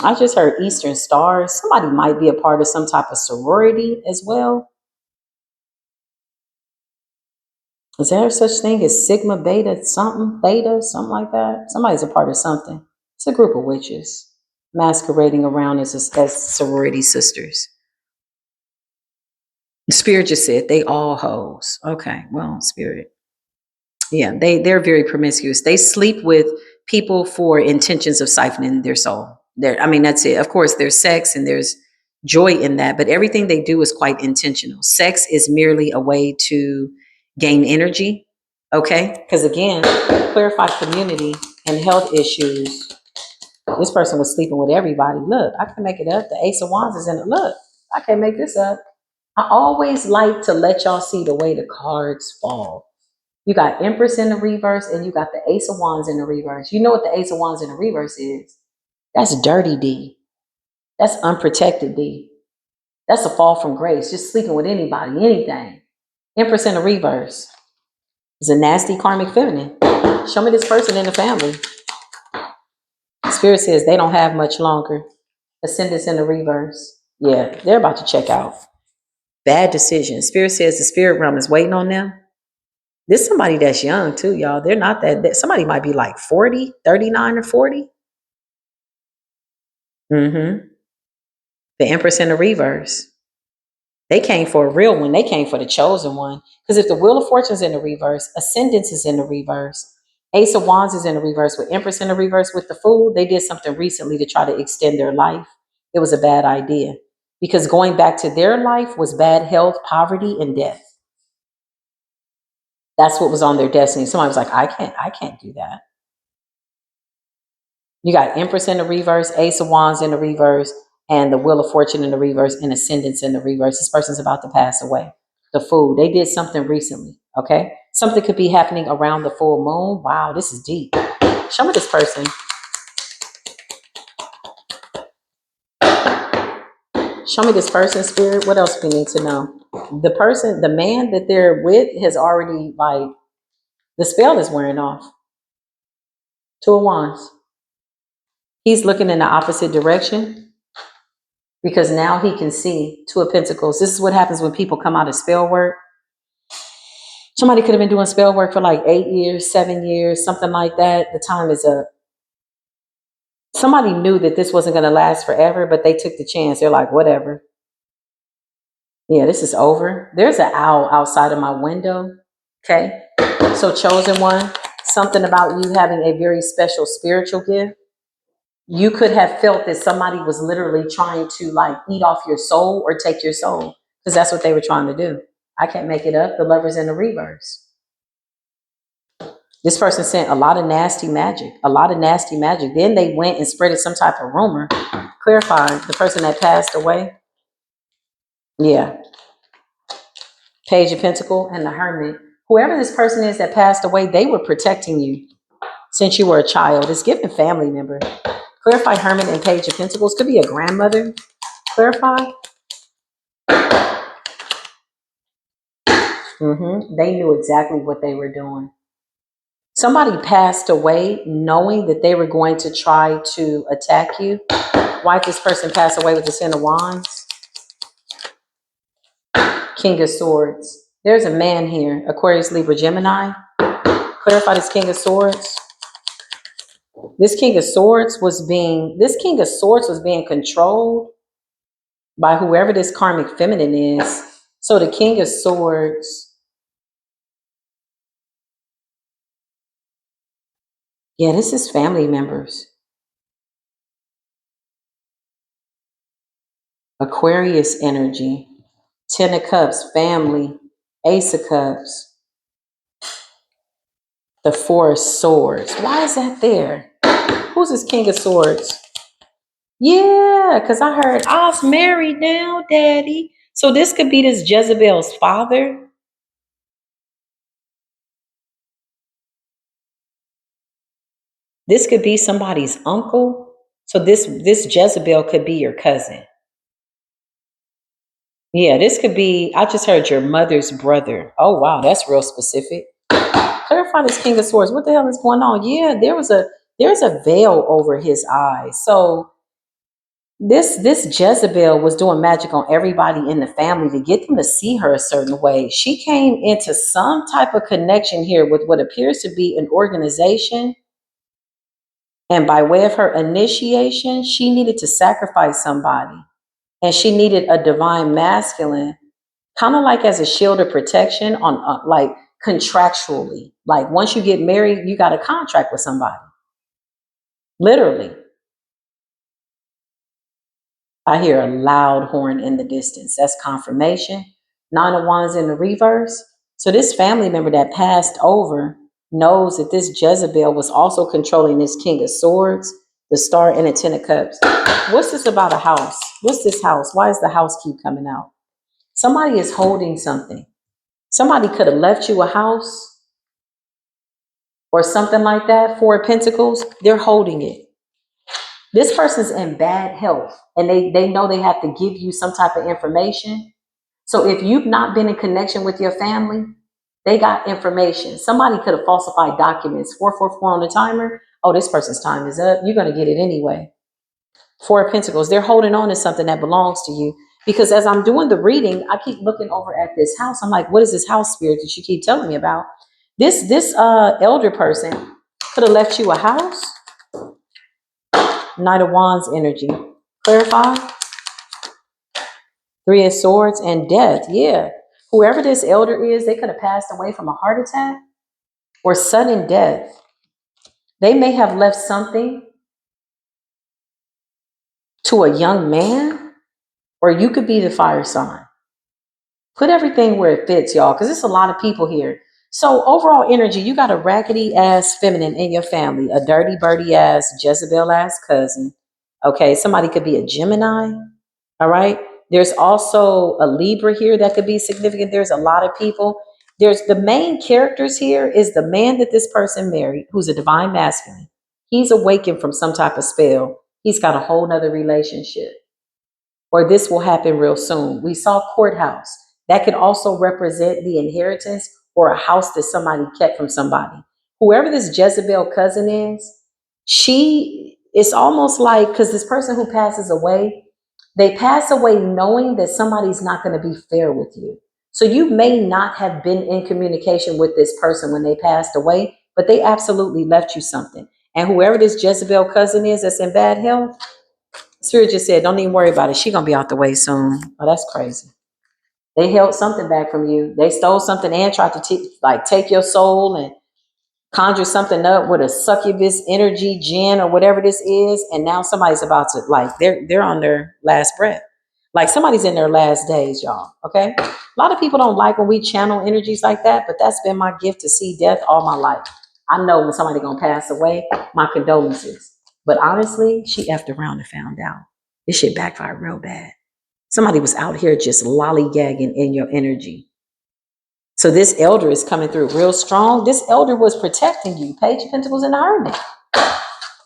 I just heard Eastern Stars. Somebody might be a part of some type of sorority as well. Is there such thing as Sigma Beta something like that? Somebody's a part of something. It's a group of witches masquerading around as sorority sisters. Spirit just said they all hoes. Okay, well, Spirit. Yeah, they're very promiscuous. They sleep with people for intentions of siphoning their soul. That's it. Of course, there's sex and there's joy in that, but everything they do is quite intentional. Sex is merely a way to gain energy. Okay, because again, clarify community and health issues. This person was sleeping with everybody. Look, I can make it up. The Ace of Wands is in it. Look, I can't make this up. I always like to let y'all see the way the cards fall. You got Empress in the reverse and you got the Ace of Wands in the reverse. You know what the Ace of Wands in the reverse is? That's dirty D. That's unprotected D. That's a fall from grace. Just sleeping with anybody, anything. Empress in the reverse is a nasty karmic feminine. Show me this person in the family. Spirit says they don't have much longer. Ascendants in the reverse. Yeah, they're about to check out. Bad decision. Spirit says the spirit realm is waiting on them. This is somebody that's young too, y'all. They're not somebody might be like 40, 39 or 40. Mm-hmm. The Empress in the reverse. They came for a real one. They came for the chosen one. Because if the Wheel of Fortune's in the reverse, Ascendance is in the reverse, Ace of Wands is in the reverse, with Empress in the reverse with the Fool, they did something recently to try to extend their life. It was a bad idea. Because going back to their life was bad health, poverty, and death. That's what was on their destiny. Somebody was like, I can't do that. You got Empress in the reverse, Ace of Wands in the reverse, and the Wheel of Fortune in the reverse, and Ascendance in the reverse. This person's about to pass away. The Fool. They did something recently. Okay. Something could be happening around the full moon. Wow, this is deep. Show me this person. Show me this person, Spirit. What else we need to know? The person, the man that they're with has already, like, the spell is wearing off. Two of Wands. He's looking in the opposite direction because now he can see. Two of Pentacles. This is what happens when people come out of spell work. Somebody could have been doing spell work for like 8 years, 7 years, something like that. The time is up. Somebody knew that this wasn't going to last forever, but they took the chance. They're like, whatever. Yeah, this is over. There's an owl outside of my window. Okay. So, chosen one, something about you having a very special spiritual gift. You could have felt that somebody was literally trying to like eat off your soul or take your soul, because that's what they were trying to do. I can't make it up. The Lover's in the reverse. This person sent a lot of nasty magic, a lot of nasty magic. Then they went and spreaded some type of rumor. Clarify, the person that passed away. Yeah. Page of Pentacle and the Hermit. Whoever this person is that passed away, they were protecting you since you were a child. It's given family member. Clarify, Hermit and Page of Pentacles. Could be a grandmother. Clarify. They knew exactly what they were doing. Somebody passed away knowing that they were going to try to attack you. Why did this person pass away with the Ten of Wands? King of Swords. There's a man here, Aquarius, Libra, Gemini. Clarify this King of Swords. This King of Swords was being controlled by whoever this karmic feminine is. So the King of Swords, yeah, this is family members. Aquarius energy. Ten of Cups, family. Ace of Cups. The Four of Swords. Why is that there? Who's this King of Swords? Yeah, because I heard I's married now, Daddy. So this could be this Jezebel's father. This could be somebody's uncle. So this Jezebel could be your cousin. Yeah, this could be, I just heard your mother's brother. Oh wow, that's real specific. Clarify this King of Swords. What the hell is going on? Yeah, there's a veil over his eyes. So this Jezebel was doing magic on everybody in the family to get them to see her a certain way. She came into some type of connection here with what appears to be an organization. And by way of her initiation, she needed to sacrifice somebody. And she needed a divine masculine, kind of like as a shield of protection on like contractually. Like once you get married, you got a contract with somebody. Literally. I hear a loud horn in the distance. That's confirmation. Nine of Wands in the reverse. So this family member that passed over knows that this Jezebel was also controlling this King of Swords, the Star, and the Ten of Cups. What's this about a house? What's this house? Why does the house keep coming out? Somebody is holding something. Somebody could have left you a house or something like that. Four of Pentacles, they're holding it. This person's in bad health and they know they have to give you some type of information. So if you've not been in connection with your family, they got information. Somebody could have falsified documents. 444 on the timer. Oh, this person's time is up. You're going to get it anyway. Four of Pentacles. They're holding on to something that belongs to you. Because as I'm doing the reading, I keep looking over at this house. I'm like, what is this house spirit that you keep telling me about? This elder person could have left you a house. Knight of Wands energy. Clarify. Three of Swords and death. Yeah. Whoever this elder is, they could have passed away from a heart attack or sudden death. They may have left something to a young man, or you could be the fire sign. Put everything where it fits, y'all, because it's a lot of people here. So overall energy, you got a raggedy ass feminine in your family, a dirty birdie ass Jezebel ass cousin. Okay, somebody could be a Gemini. All right. There's also a Libra here that could be significant. There's a lot of people. There's the main characters here is the man that this person married, who's a divine masculine. He's awakened from some type of spell. He's got a whole nother relationship, or this will happen real soon. We saw courthouse. That could also represent the inheritance or a house that somebody kept from somebody. Whoever this Jezebel cousin is, it's almost like, because this person who passes away, they pass away knowing that somebody's not going to be fair with you. So you may not have been in communication with this person when they passed away, but they absolutely left you something. And whoever this Jezebel cousin is that's in bad health, Spirit just said, don't even worry about it. She's going to be out the way soon. Oh, that's crazy. They held something back from you. They stole something and tried to take your soul and conjure something up with a succubus energy, jinn, or whatever this is. And now somebody's about to, they're on their last breath. Like somebody's in their last days, y'all. Okay. A lot of people don't like when we channel energies like that, but that's been my gift to see death all my life. I know when somebody's going to pass away, my condolences. But honestly, she effed around and found out. This shit backfired real bad. Somebody was out here just lollygagging in your energy. So this elder is coming through real strong. This elder was protecting you. Page of Pentacles in the Hermit.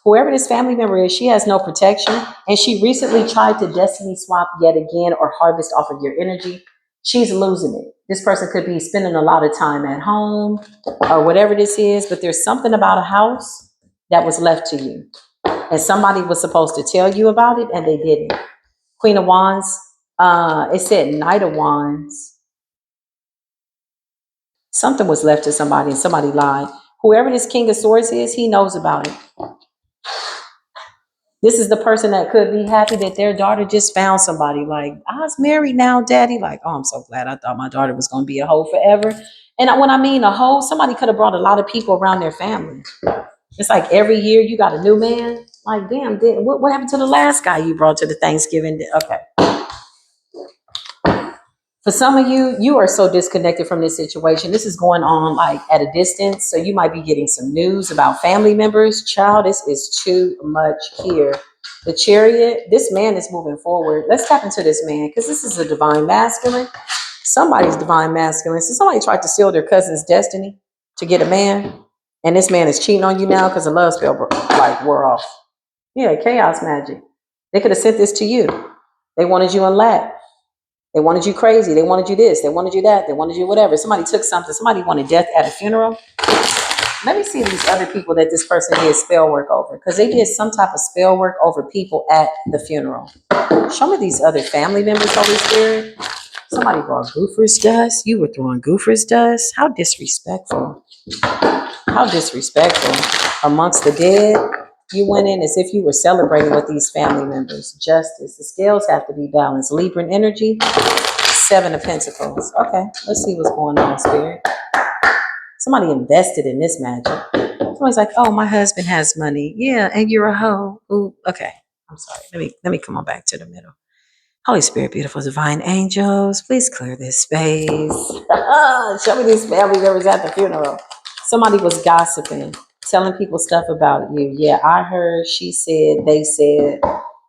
Whoever this family member is, she has no protection. And she recently tried to destiny swap yet again or harvest off of your energy. She's losing it. This person could be spending a lot of time at home or whatever this is, but there's something about a house that was left to you. And somebody was supposed to tell you about it and they didn't. Queen of Wands, it said Knight of Wands. Something was left to somebody and somebody lied. Whoever this King of Swords is, he knows about it. This is the person that could be happy that their daughter just found somebody. Like, I was married now, daddy. Like, oh, I'm so glad. I thought my daughter was going to be a hoe forever. And when I mean a hoe, somebody could have brought a lot of people around their family. It's like every year you got a new man. Like, damn, what happened to the last guy you brought to the Thanksgiving? Okay. For some of you, you are so disconnected from this situation. This is going on like at a distance. So you might be getting some news about family members. Child, this is too much here. The Chariot, this man is moving forward. Let's tap into this man because this is a divine masculine. Somebody's divine masculine. So somebody tried to steal their cousin's destiny to get a man. And this man is cheating on you now because the love spell wore off. Yeah, chaos magic. They could have sent this to you. They wanted you in lap. They wanted you crazy. They wanted you this. They wanted you that. They wanted you whatever. Somebody took something. Somebody wanted death at a funeral. Let me see these other people that this person did spell work over, because they did some type of spell work over people at the funeral. Show me these other family members, Holy Spirit. Somebody brought goofers dust. You were throwing goofers dust. How disrespectful. How disrespectful. Amongst the dead, you went in as if you were celebrating with these family members. Justice. The scales have to be balanced. Libra energy. Seven of Pentacles. Okay, let's see what's going on, Spirit. Somebody invested in this magic. Somebody's like, oh, my husband has money. Yeah, and you're a hoe. Ooh, okay. I'm sorry. Let me come on back to the middle. Holy Spirit, beautiful divine angels, please clear this space. Show me these family members at the funeral. Somebody was gossiping, telling people stuff about you. Yeah, I heard, she said, they said.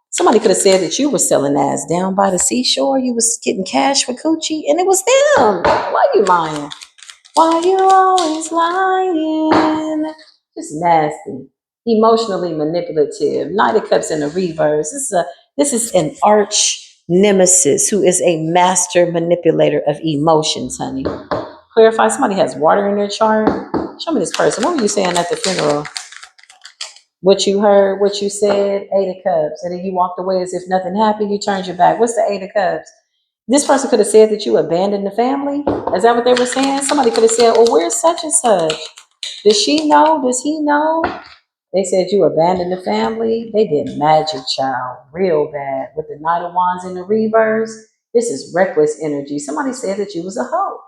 Somebody could have said that you were selling ass down by the seashore. You was getting cash for coochie, and it was them. Why are you lying? Why you always lying? Just nasty. Emotionally manipulative. Knight of Cups in the reverse. This is an arch nemesis who is a master manipulator of emotions, honey. Clarify, somebody has water in their chart. Show me this person. What were you saying at the funeral? What you heard, what you said, 8 of Cups. And then you walked away as if nothing happened. You turned your back. What's the 8 of Cups? This person could have said that you abandoned the family. Is that what they were saying? Somebody could have said, well, where's such and such? Does she know? Does he know? They said you abandoned the family. They did magic, child, real bad. With the Knight of Wands in the reverse, this is reckless energy. Somebody said that you was a hoe.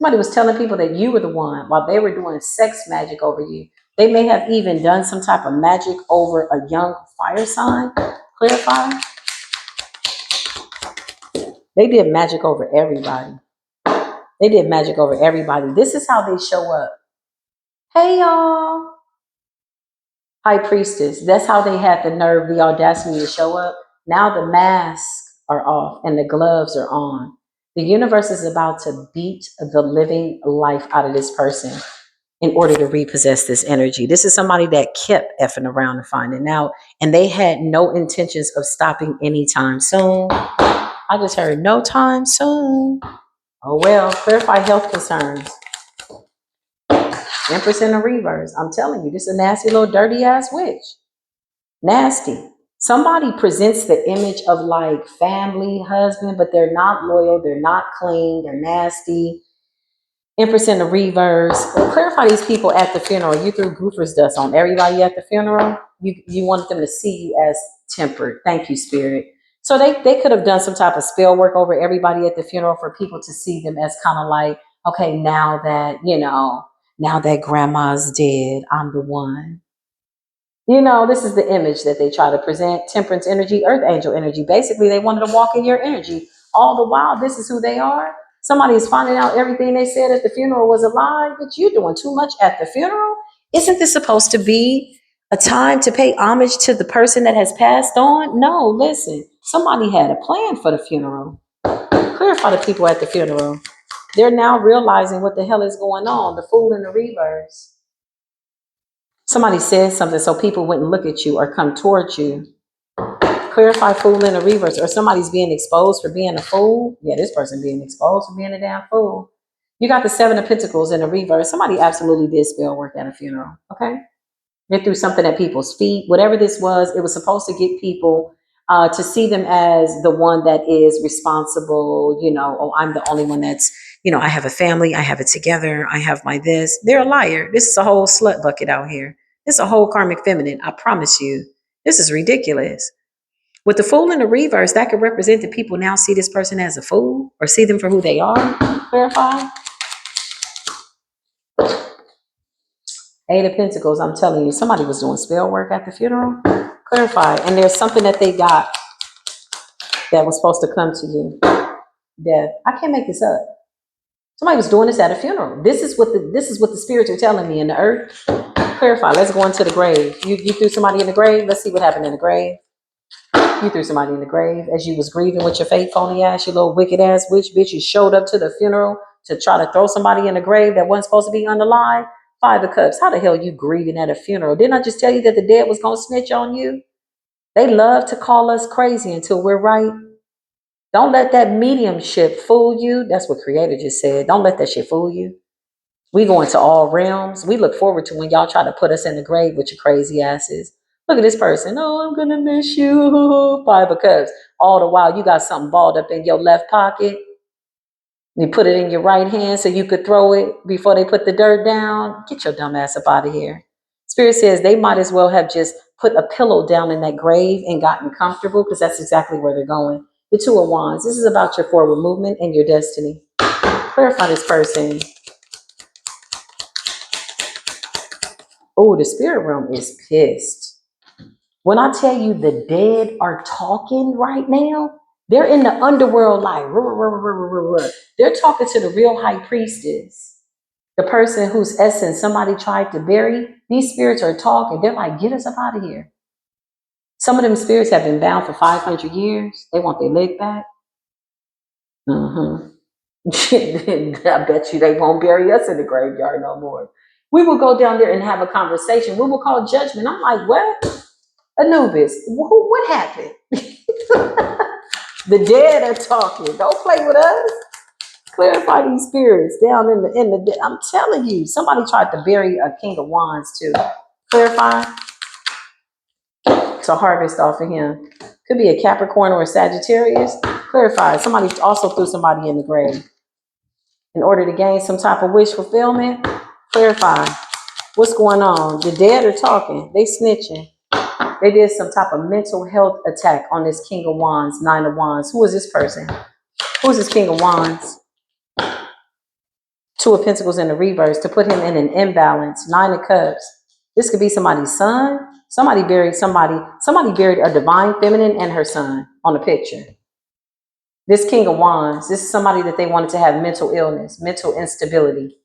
Somebody was telling people that you were the one while they were doing sex magic over you. They may have even done some type of magic over a young fire sign. Clarify. They did magic over everybody. They did magic over everybody. This is how they show up. Hey, y'all. High priestess. That's how they had the nerve, the audacity to show up. Now the masks are off and the gloves are on. The universe is about to beat the living life out of this person in order to repossess this energy. This is somebody that kept effing around and finding out, and they had no intentions of stopping anytime soon. I just heard no time soon. Oh well, clarify health concerns. Empress in the reverse. I'm telling you, this is a nasty little dirty ass witch. Nasty. Somebody presents the image of like family, husband, but they're not loyal, they're not clean, they're nasty. Empress in the reverse. Clarify these people at the funeral. You threw goofer's dust on everybody at the funeral. You wanted them to see you as tempered. Thank you, Spirit. So they could have done some type of spell work over everybody at the funeral for people to see them as kind of like, okay, now that, now that grandma's dead, I'm the one. This is the image that they try to present. Temperance energy, earth angel energy. Basically, they wanted to walk in your energy. All the while, this is who they are. Somebody is finding out everything they said at the funeral was a lie, but you're doing too much at the funeral. Isn't this supposed to be a time to pay homage to the person that has passed on? No, listen. Somebody had a plan for the funeral. Clarify the people at the funeral. They're now realizing what the hell is going on. The fool in the reverse. Somebody said something so people wouldn't look at you or come towards you. Clarify fool in the reverse. Or somebody's being exposed for being a fool. Yeah, this person being exposed for being a damn fool. You got the 7 of Pentacles in the reverse. Somebody absolutely did spell work at a funeral. Okay? They threw something at people's feet. Whatever this was, it was supposed to get people to see them as the one that is responsible. Oh, I'm the only one that's, I have a family. I have it together. I have my this. They're a liar. This is a whole slut bucket out here. This is a whole karmic feminine. I promise you. This is ridiculous. With the fool in the reverse, that could represent that people now see this person as a fool or see them for who they are. Clarify. 8 of Pentacles, I'm telling you, somebody was doing spell work at the funeral. Clarify. And there's something that they got that was supposed to come to you. Death. I can't make this up. Somebody was doing this at a funeral. This is what the spirits are telling me in the earth. Clarify. Let's go into the grave. You threw somebody in the grave. Let's see what happened in the grave. You threw somebody in the grave as you was grieving with your fake phony ass, you little wicked ass witch bitch. You showed up to the funeral to try to throw somebody in the grave that wasn't supposed to be unalive. 5 of Cups. How the hell you grieving at a funeral? Didn't I just tell you that the dead was gonna snitch on you? They love to call us crazy until we're right. Don't let that mediumship fool you. That's what Creator just said. Don't let that shit fool you. We go into all realms. We look forward to when y'all try to put us in the grave with your crazy asses. Look at this person. Oh, I'm going to miss you. 5 of Cups. All the while, you got something balled up in your left pocket. You put it in your right hand so you could throw it before they put the dirt down. Get your dumb ass up out of here. Spirit says they might as well have just put a pillow down in that grave and gotten comfortable, because that's exactly where they're going. The 2 of Wands. This is about your forward movement and your destiny. Clarify this person. Oh, the spirit realm is pissed. When I tell you the dead are talking right now, they're in the underworld like, they're talking to the real high priestess, the person whose essence somebody tried to bury. These spirits are talking. They're like, get us up out of here. Some of them spirits have been bound for 500 years. They want their leg back. I bet you they won't bury us in the graveyard no more. We will go down there and have a conversation. We will call judgment. I'm like, what? Anubis, what happened? The dead are talking. Don't play with us. Clarify these spirits down in the. I'm telling you, somebody tried to bury a King of Wands too. Clarify. to harvest off of him. Could be a Capricorn or a Sagittarius. Clarify. Somebody also threw somebody in the grave in order to gain some type of wish fulfillment. Clarify. What's going on? The dead are talking. They snitching. They did some type of mental health attack on this King of Wands, Nine of Wands. Who is this person? Who is this King of Wands? Two of Pentacles in the reverse to put him in an imbalance. Nine of Cups. This could be somebody's son. Somebody buried a divine feminine and her son on the picture. This King of Wands, this is somebody that they wanted to have mental illness, mental instability.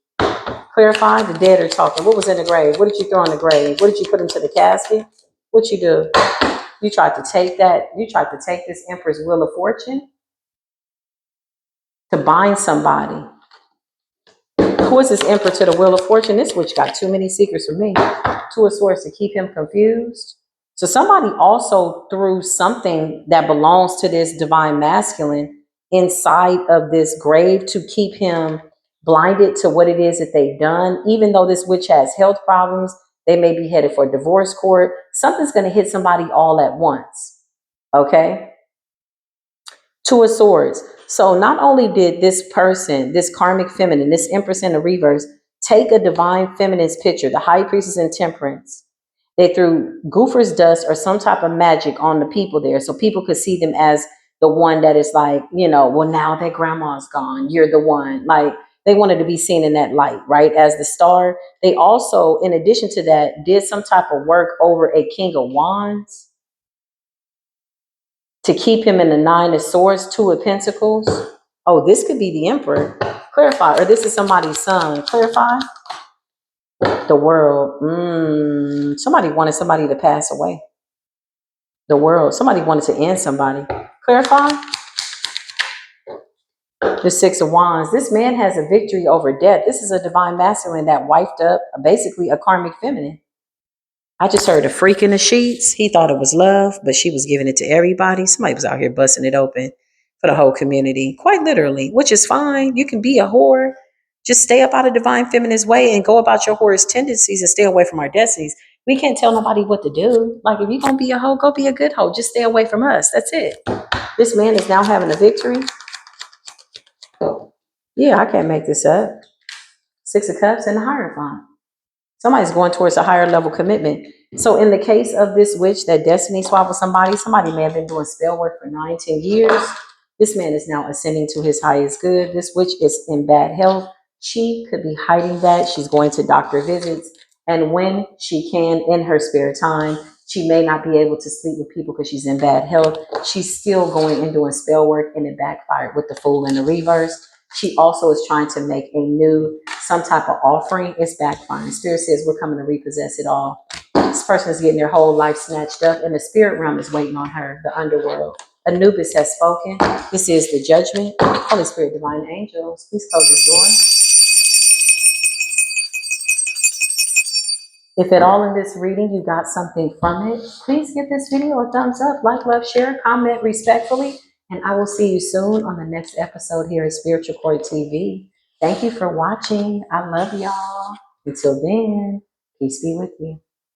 Clarify, the dead are talking. What was in the grave? What did you throw in the grave? What did you put into the casket? What you do? You tried to take that. You tried to take this Empress Wheel of Fortune to bind somebody. Who is this Emperor to the Wheel of Fortune? This witch got too many secrets for me. Two of Swords to keep him confused. So somebody also threw something that belongs to this divine masculine inside of this grave to keep him blinded to what it is that they've done. Even though this witch has health problems, they may be headed for divorce court. Something's going to hit somebody all at once. Okay? Two of Swords. So not only did this person, this karmic feminine, this Empress in the reverse, take a divine feminine's picture, the High Priestess in Temperance. They threw goofer's dust or some type of magic on the people there so people could see them as the one that is like, well, now that grandma's gone, you're the one. Like, they wanted to be seen in that light, right? As the star. They also, in addition to that, did some type of work over a King of Wands to keep him in the Nine of Swords, Two of Pentacles. Oh, this could be the Emperor. Clarify. Or this is somebody's son. Clarify. The World. Somebody wanted somebody to pass away. The World. Somebody wanted to end somebody. Clarify. The Six of Wands. This man has a victory over death. This is a divine masculine that wiped up basically a karmic feminine. I just heard a freak in the sheets. He thought it was love, but she was giving it to everybody. Somebody was out here busting it open for the whole community, quite literally, which is fine. You can be a whore. Just stay up out of divine feminine's way and go about your whore's tendencies and stay away from our destinies. We can't tell nobody what to do. Like, if you're going to be a hoe, go be a good hoe. Just stay away from us. That's it. This man is now having a victory. Yeah, I can't make this up. Six of Cups and the Hierophant. Somebody's going towards a higher level commitment. So in the case of this witch that destiny swapped with somebody may have been doing spell work for 9-10 years. This man is now ascending to his highest good. This witch is in bad health. She could be hiding that. She's going to doctor visits. And when she can, in her spare time, she may not be able to sleep with people because she's in bad health. She's still going and doing spell work, and it backfired with the Fool in the reverse. She also is trying to make a new, some type of offering. It's backfiring. Spirit says we're coming to repossess it all. This person is getting their whole life snatched up, and the spirit realm is waiting on her, the underworld. Anubis has spoken. This is the judgment. Holy Spirit, divine angels, please close this door. If at all in this reading you got something from it, please give this video a thumbs up, like, love, share, comment respectfully, and I will see you soon on the next episode here at Spiritual Court TV. Thank you for watching. I love y'all. Until then, peace be with you.